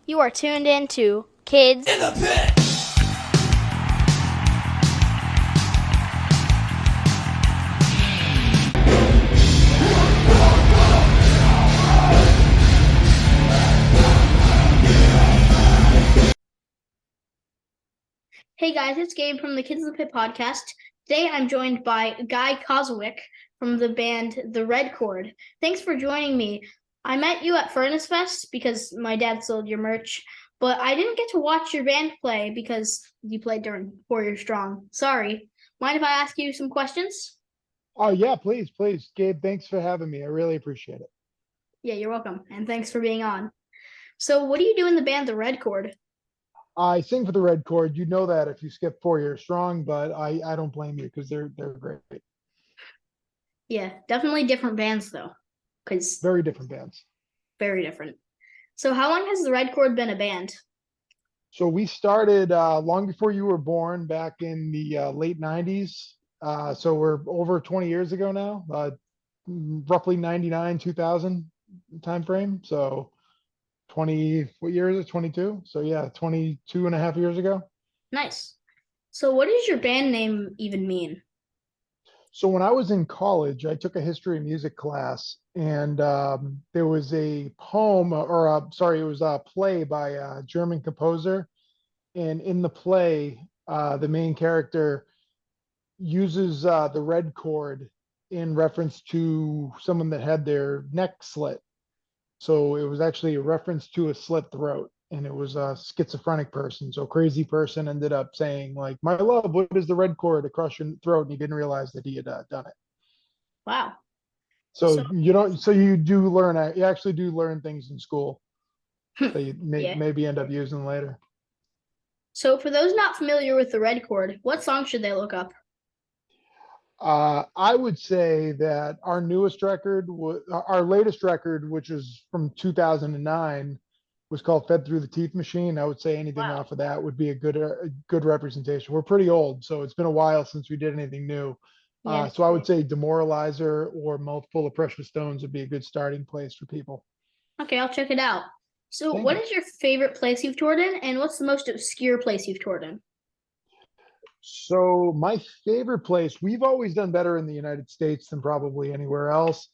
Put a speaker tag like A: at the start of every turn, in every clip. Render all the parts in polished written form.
A: You are tuned in to Kids in the Pit. Hey guys, it's Gabe from the Kids in the Pit podcast. Today I'm joined by Guy Kozowyk from the band The Red Chord. Thanks for joining me. I met you at Furnace Fest because my dad sold your merch, but I didn't get to watch your band play because you played during 4 Year Strong. Sorry. Mind if I ask you some questions?
B: Oh yeah, please, please. Gabe, thanks for having me. I really appreciate it.
A: Yeah, you're welcome, and thanks for being on. So, what do you do in the band The Red Chord?
B: I sing for the Red Chord. You know that if you skip 4 Years Strong, but I don't blame you because they're great.
A: Yeah, definitely different bands though, because
B: Very different bands.
A: very different. So, how long has The Red Chord been a band?
B: So we started long before you were born, back in the late '90s. So we're over 20 years ago now, roughly '99, 2000 time frame. So 20, what year is it? 22. So yeah, 22 and a half years ago.
A: Nice. So, what does your band name even mean?
B: So when I was in college, I took a history of music class, and there was a poem, or sorry, it was a play by a German composer. And in the play, the main character uses the red chord in reference to someone that had their neck slit. So it was actually a reference to a slit throat, and it was a schizophrenic person. So crazy person ended up saying like, "My love, what is the red cord across your throat?" And he didn't realize that he had done it.
A: Wow.
B: So
A: So,
B: you don't. So you do learn. You actually do learn things in school that you
A: yeah.
B: maybe end up using later.
A: So, for those not familiar with The Red Chord, what song should they look up?
B: I would say that our newest record, our latest record, which is from 2009, was called "Fed Through the Teeth Machine." I would say anything
A: Wow.
B: off of that would be a good representation. We're pretty old, so it's been a while since we did anything new.
A: Yeah.
B: So I would say "Demoralizer" or "Mouthful of Precious Stones" would be a good starting place for people.
A: Okay, I'll check it out. So,
B: Thank
A: what
B: you.
A: is your favorite place you've toured in, and what's the most obscure place you've toured in?
B: So my favorite place, we've always done better in the United States than probably anywhere else.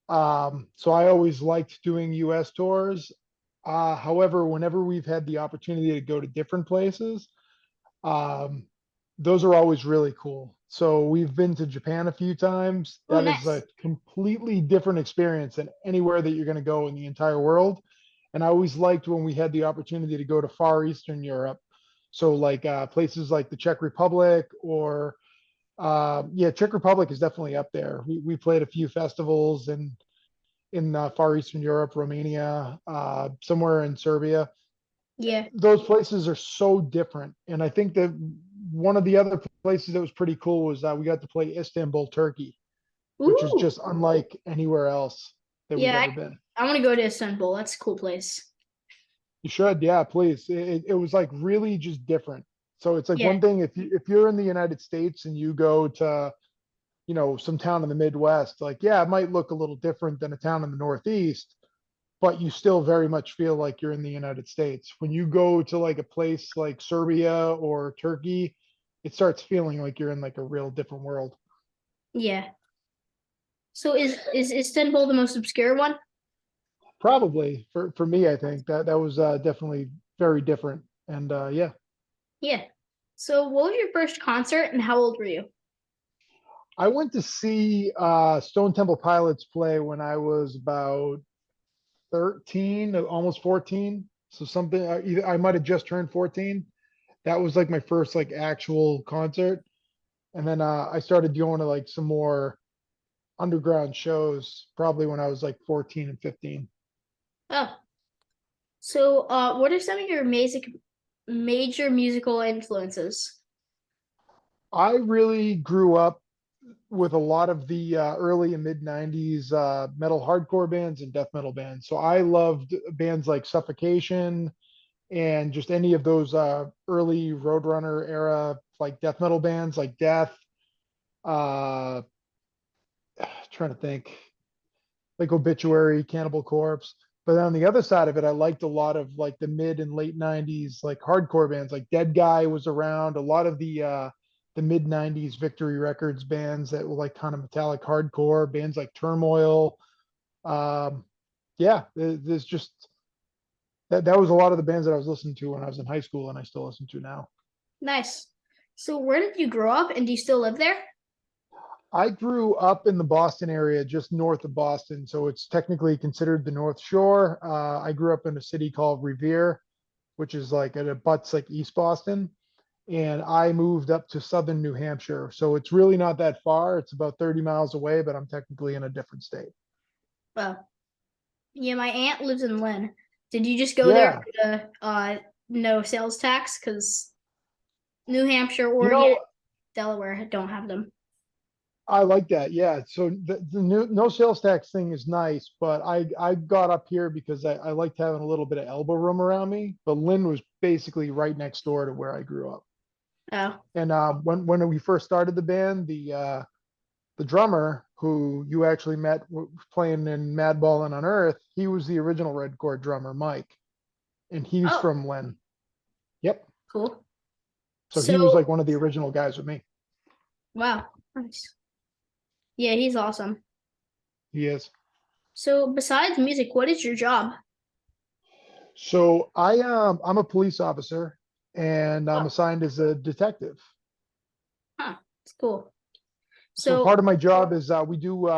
B: So I always liked doing US tours. However, whenever we've had the opportunity to go to different places, um, those are always really cool. So we've been to Japan a few times.
A: Oh,
B: That is
A: nice.
B: a completely different experience than anywhere that you're going to go in the entire world. And I always liked when we had the opportunity to go to Far Eastern Europe. So like places like the Czech Republic, or yeah, Czech Republic is definitely up there. We played a few festivals in Far Eastern Europe, Romania, somewhere in Serbia.
A: Yeah.
B: Those places are so different. And I think that one of the other places that was pretty cool was we got to play Istanbul, Turkey, which is
A: Ooh.
B: just unlike anywhere else that we've
A: Yeah,
B: ever been.
A: I want to go to Istanbul. That's a cool place.
B: You should, yeah, please. It was like really just different. So it's like
A: Yeah.
B: one thing if you're in the United States and you go to, some town in the Midwest, like, yeah, it might look a little different than a town in the Northeast, but you still very much feel like you're in the United States. When you go to like a place like Serbia or Turkey, it starts feeling like you're in like a real different world.
A: Yeah. So, is Istanbul the most obscure one?
B: Probably for me, I think that was definitely very different. And yeah,
A: Yeah. So, what was your first concert, and how old were you?
B: I went to see Stone Temple Pilots play when I was about 13, almost 14. So something, either I might have just turned 14. That was like my first like actual concert. And then I started going to like some more underground shows probably when I was like 14 and 15.
A: Oh, so what are some of your major musical influences?
B: I really grew up with a lot of the early and mid 90s metal hardcore bands and death metal bands. So I loved bands like Suffocation and just any of those early Roadrunner era like death metal bands like Death, uh, trying to think, like Obituary, Cannibal Corpse. But on the other side of it, I liked a lot of like the mid and late '90s like hardcore bands. Like Dead Guy was around. A lot of the mid '90s Victory Records bands that were like kind of metallic hardcore bands like Turmoil. Um, yeah, there's just that was a lot of the bands that I was listening to when I was in high school, and I still listen to now.
A: Nice. So where did you grow up, and do you still live there?
B: I grew up in the Boston area, just north of Boston, so it's technically considered the North Shore. I grew up in a city called Revere, which is like it abuts like East Boston, and I moved up to southern New Hampshire. So it's really not that far. It's about 30 miles away, but I'm technically in a different state.
A: Well, yeah, my aunt lives in Lynn. Did you just go there
B: Yeah,
A: for the no sales tax? Because New Hampshire,
B: you
A: Oregon,
B: know,
A: Delaware don't have them.
B: I like that. Yeah. So the new, no sales tax thing is nice, but I got up here because I liked having a little bit of elbow room around me. But Lynn was basically right next door to where I grew up.
A: Oh,
B: And when we first started the band, the drummer who you actually met playing in Madball and Unearth, he was the original Red Chord drummer, Mike, and he's
A: oh,
B: from Lynn. Yep.
A: cool.
B: So
A: So,
B: he was like one of the original guys with me.
A: wow, nice. Yeah, he's awesome.
B: He is.
A: So, besides music, what is your job?
B: So I'm a police officer and I'm
A: Oh,
B: assigned as a detective.
A: huh, it's cool.
B: So
A: So,
B: part of my job is we do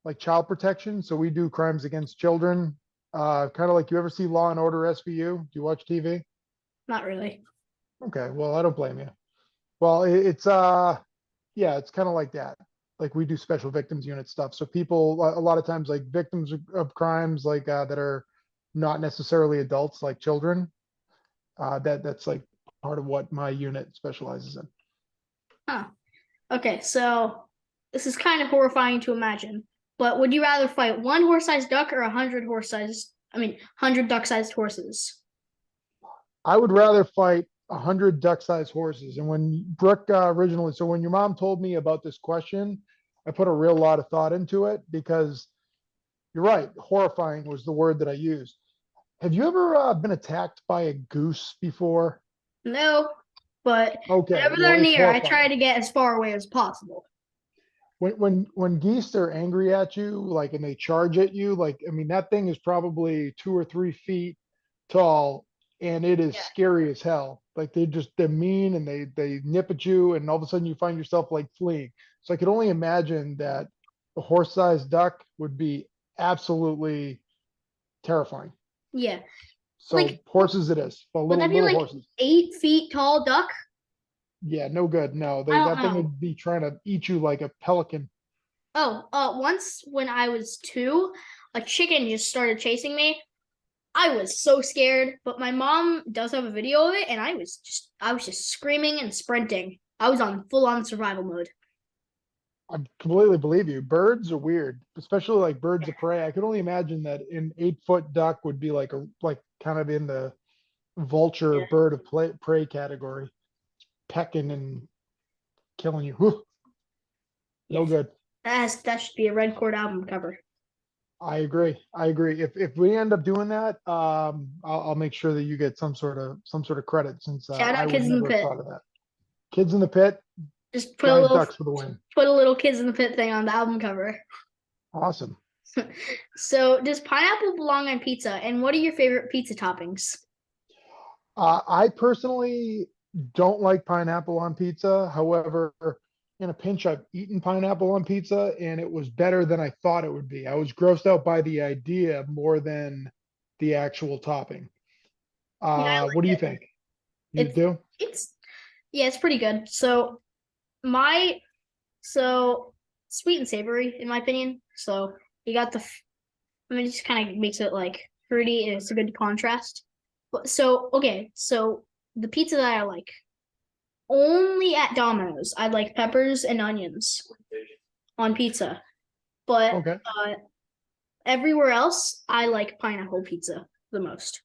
B: like child protection. So we do crimes against children. Kind of like you ever see Law and Order SVU? Do you watch TV?
A: not really.
B: Okay, well, I don't blame you. Well, it's yeah, it's kind of like that. Like we do special victims unit stuff. So people a lot of times like victims of crimes like that are not necessarily adults, like children. That's like part of what my unit specializes in.
A: Huh. Okay, so this is kind of horrifying to imagine, but would you rather fight one horse-sized duck or 100 duck-sized horses?
B: I would rather fight 100 duck-sized horses. And when Brooke originally, so when your mom told me about this question, I put a real lot of thought into it because you're right. Horrifying was the word that I used. Have you ever been attacked by a goose before?
A: No, but
B: Okay,
A: whenever
B: well,
A: they're
B: it's
A: near, I try
B: horrifying.
A: to get as far away as possible.
B: When geese are angry at you, like, and they charge at you, like, I mean, that thing is probably 2 or 3 feet tall, and it is
A: Yeah.
B: scary as hell. Like they're mean and they nip at you, and all of a sudden you find yourself like fleeing. So I could only imagine that a horse-sized duck would be absolutely terrifying.
A: Yeah.
B: So
A: Like,
B: horses it is. Well,
A: would that be
B: little
A: like
B: horses.
A: 8 feet tall duck?
B: Yeah, no good. No,
A: I don't
B: that thing
A: know.
B: would be trying to eat you like a pelican.
A: Oh, once when I was two, a chicken just started chasing me. I was so scared, but my mom does have a video of it, and I was just screaming and sprinting. I was on full on survival mode.
B: I completely believe you. Birds are weird, especially like birds of prey. I could only imagine that an 8 foot duck would be like a like kind of in the vulture
A: Yeah.
B: bird of prey category, pecking and killing you. Whew, no
A: Yes.
B: good.
A: That should be a Red Chord album cover.
B: I agree. I agree. If we end up doing that, I'll make sure that you get some sort of credit since
A: Shout
B: I
A: out
B: would
A: Kids in the
B: never have
A: Pit.
B: thought of that. Kids in the Pit,
A: Just
B: Giant Ducks for the win.
A: put a little Kids in the Pit thing on the album cover.
B: Awesome.
A: So does pineapple belong on pizza? And what are your favorite pizza toppings?
B: I personally don't like pineapple on pizza. However, in a pinch, I've eaten pineapple on pizza and it was better than I thought it would be. I was grossed out by the idea more than the actual topping.
A: Yeah, I
B: What do
A: like
B: you
A: it.
B: think? You
A: It's
B: do?
A: it's yeah, it's pretty good. My so sweet and savory in my opinion. So you got it just kind of makes it like fruity and it's a good contrast. But so the pizza that I like only at Domino's, I like peppers and onions on pizza. But
B: Okay.
A: everywhere else, I like pineapple pizza the most.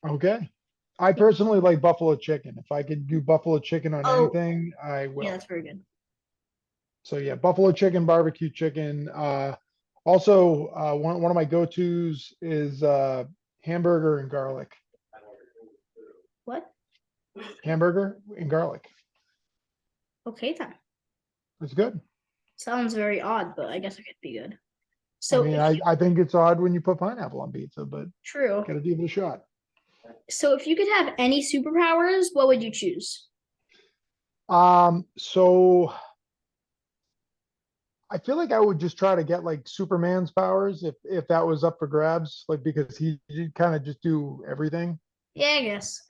B: Okay. I personally like buffalo chicken. If I could do buffalo chicken on
A: Oh,
B: anything, I
A: yeah,
B: will.
A: that's very good.
B: So yeah, buffalo chicken, barbecue chicken. Also, one of my go-tos is hamburger and garlic.
A: What?
B: Hamburger and garlic.
A: Okay then.
B: It's good.
A: Sounds very odd, but I guess it could be good.
B: I
A: So
B: mean,
A: if
B: I think it's odd when you put pineapple on pizza, but
A: true.
B: gotta give it a shot.
A: So if you could have any superpowers, what would you choose?
B: So I feel like I would just try to get like Superman's powers if that was up for grabs, like because he kind of just do everything.
A: Yeah, I guess.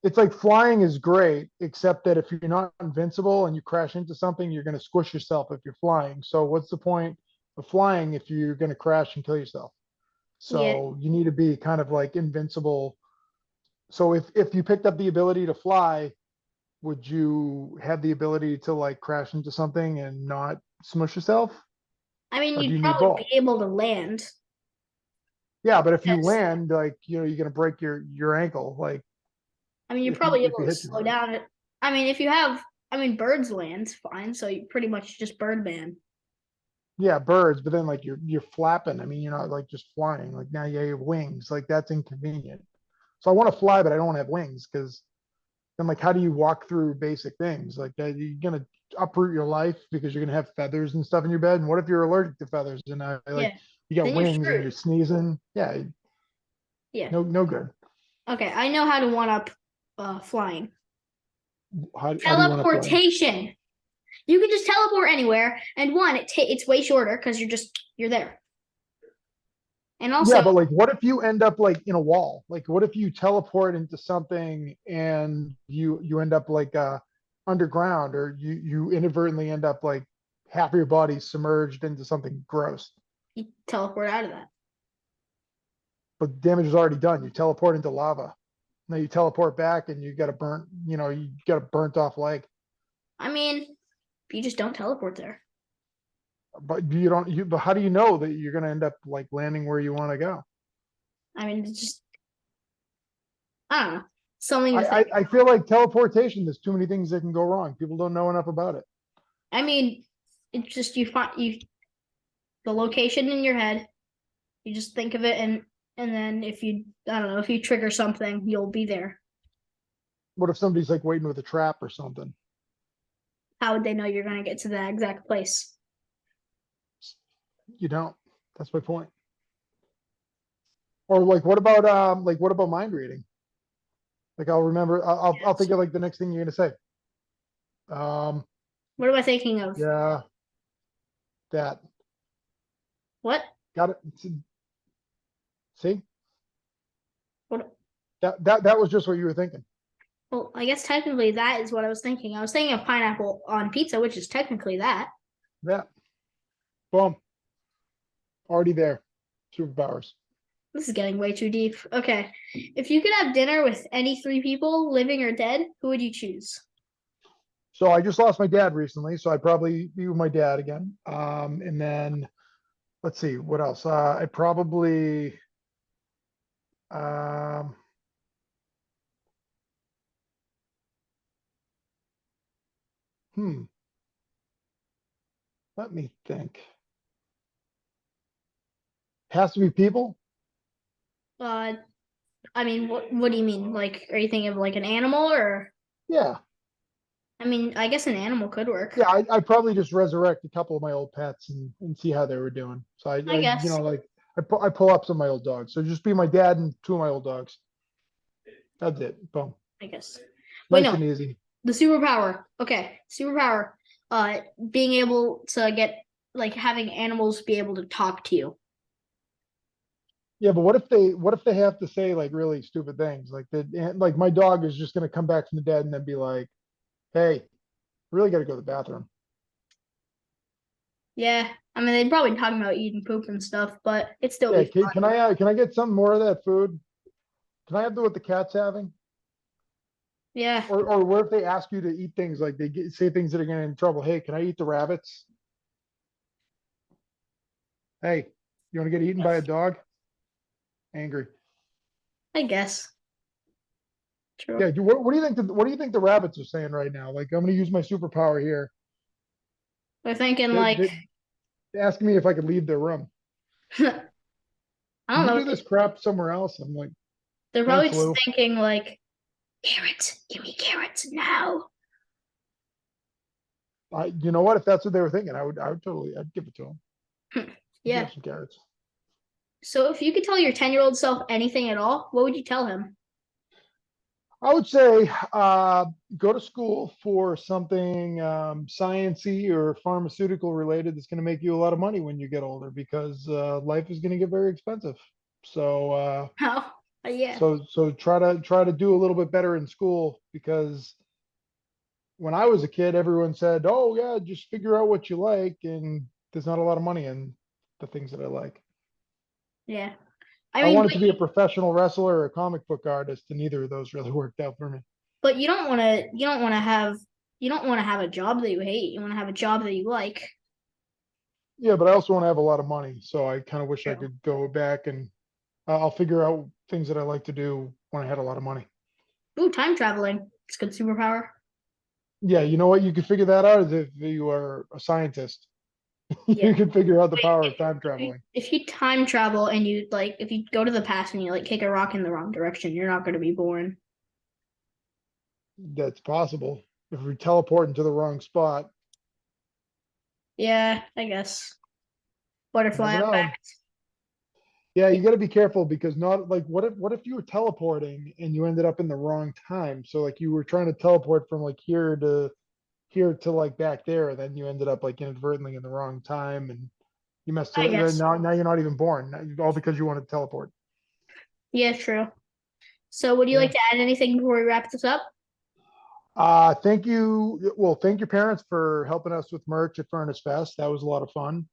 B: It's like flying is great, except that if you're not invincible and you crash into something, you're going to squish yourself if you're flying. So what's the point of flying if you're going to crash and kill yourself?
A: Yeah.
B: So you need to be kind of like invincible. So if you picked up the ability to fly, would you have the ability to like crash into something and not smush yourself?
A: I mean,
B: Or do
A: you'd
B: you need
A: probably
B: both?
A: be able to land.
B: Yeah, but if you
A: Yes.
B: land, like you're gonna break your ankle, like
A: I mean, you're
B: if you
A: probably
B: if
A: able
B: you
A: to
B: hit too
A: slow
B: hard.
A: down it. I mean, if you have, I mean, birds land fine, so you pretty much just Birdman.
B: Yeah, birds, but then like you're flapping. I mean, you're not like just flying. Like now you have wings. Like that's inconvenient. So I want to fly, but I don't want to have wings because then like how do you walk through basic things like that? You're gonna uproot your life because you're gonna have feathers and stuff in your bed. And what if you're allergic to feathers and like
A: Yeah.
B: you got
A: Then you're
B: wings and you're
A: screwed.
B: sneezing? Yeah,
A: Yeah.
B: no good.
A: Okay, I know how to one up flying.
B: How do you want to fly?
A: Teleportation. You can just teleport anywhere, and one, it's way shorter because you're there. And
B: Yeah,
A: also,
B: but like, what if you end up like in a wall? Like, what if you teleport into something and you end up like underground, or you inadvertently end up like half of your body submerged into something gross,
A: you teleport out of that.
B: but damage is already done. You teleport into lava. Now you teleport back and you got a burnt, you got a burnt off leg.
A: I mean, you just don't teleport there.
B: But you don't you but how do you know that you're gonna end up like landing where you want to go?
A: I mean, it's just I don't know, something to
B: I,
A: think.
B: I I feel like teleportation, there's too many things that can go wrong. People don't know enough about it.
A: I mean, it's just you find you the location in your head. You just think of it, and then if you I don't know if you trigger something, you'll be there.
B: What if somebody's like waiting with a trap or something?
A: How would they know you're going to get to that exact place?
B: You don't. That's my point. Or like what about mind reading? Like I'll remember. I'll think of like the next thing you're gonna say. Um,
A: What am I thinking of?
B: yeah, that
A: What?
B: got it. See,
A: What?
B: that was just what you were thinking.
A: Well, I guess technically that is what I was thinking. I was thinking of pineapple on pizza, which is technically that.
B: Yeah, boom, already there. Superpowers.
A: This is getting way too deep. Okay. If you could have dinner with any three people, living or dead, who would you choose?
B: So I just lost my dad recently, so I'd probably be with my dad again. And then let's see what else. I probably um, hmm. Let me think. Has to be people.
A: Uh, I mean, what do you mean? Like, are you thinking of like an animal or?
B: Yeah,
A: I mean, I guess an animal could work.
B: yeah. I'd probably just resurrect a couple of my old pets and see how they were doing. So
A: I guess.
B: like I pull up some of my old dogs. So just be my dad and two of my old dogs. That's it. Boom.
A: I guess. Wait,
B: Nice
A: no.
B: and easy.
A: The superpower. Okay, superpower. Being able to get like having animals be able to talk to you.
B: Yeah, but what if they have to say like really stupid things? Like that like my dog is just gonna come back from the dead and then be like, hey, really gotta go to the bathroom.
A: Yeah, I mean they'd probably talk about eating poop and stuff, but it'd still
B: Yeah,
A: be
B: can I get some more of that food? Can I have what the cat's having?
A: yeah.
B: Or what if they ask you to eat things like say things that are getting in trouble? Hey, can I eat the rabbits? Hey, you want to get eaten by a dog? Angry.
A: I guess. True.
B: Yeah. What do you think? What do you think the rabbits are saying right now? Like, I'm going to use my superpower here.
A: They're thinking
B: They,
A: like,
B: they, they're asking me if I could leave their room.
A: I
B: Can
A: don't
B: you
A: know.
B: do this crap somewhere else? I'm like,
A: They're probably
B: thanks,
A: just
B: Lou.
A: thinking like, carrots, give me carrots now.
B: You know what? If that's what they were thinking, I would totally, I'd give it to them. You can
A: Yeah.
B: have some carrots.
A: So if you could tell your 10-year-old self anything at all, what would you tell him?
B: I would say go to school for something sciency or pharmaceutical related that's going to make you a lot of money when you get older because life is going to get very expensive. So
A: Oh, yeah.
B: so try to do a little bit better in school because when I was a kid, everyone said, "Oh yeah, just figure out what you like," and there's not a lot of money in the things that I like.
A: Yeah. I
B: I
A: mean,
B: wanted to be a professional wrestler or a comic book artist, and neither of those really worked out for me.
A: but you don't want to have a job that you hate. You want to have a job that you like.
B: Yeah, but I also want to have a lot of money, so I kind of wish I
A: True.
B: could go back and I'll figure out things that I like to do when I had a lot of money.
A: Ooh, time traveling. It's a good superpower.
B: Yeah, you know what? You can figure that out is if you are a scientist.
A: Yeah.
B: You can figure out the
A: Wait,
B: power of time traveling.
A: if you time travel and you like if you go to the past and you like kick a rock in the wrong direction, you're not gonna be born.
B: That's possible. If we teleport into the wrong spot,
A: Yeah, I guess.
B: you
A: Butterfly
B: never know.
A: effect.
B: Yeah,
A: Yeah,
B: you got to be careful because not like what if you were teleporting and you ended up in the wrong time? So like you were trying to teleport from like here to like back there, then you ended up like inadvertently in the wrong time and you messed
A: I
B: it. Then
A: guess.
B: now you're not even born, all because you wanted to teleport.
A: Yeah, true. So would you
B: Yeah.
A: like to add anything before we wrap this up?
B: Thank you. Well, thank your parents for helping us with merch at Furnace Fest. That was a lot of fun.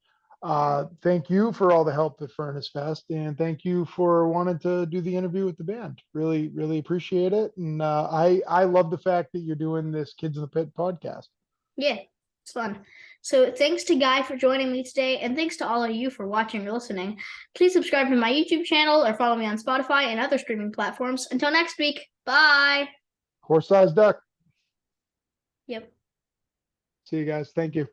B: Thank you for all the help at Furnace Fest, and thank you for wanting to do the interview with the band. Really, really appreciate it. And I love the fact that you're doing this Kids in the Pit podcast.
A: Yeah, it's fun. So thanks to Guy for joining me today, and thanks to all of you for watching or listening. Please subscribe to my YouTube channel or follow me on Spotify and other streaming platforms. Until next week, bye.
B: Horse sized duck.
A: Yep.
B: See you guys. Thank you.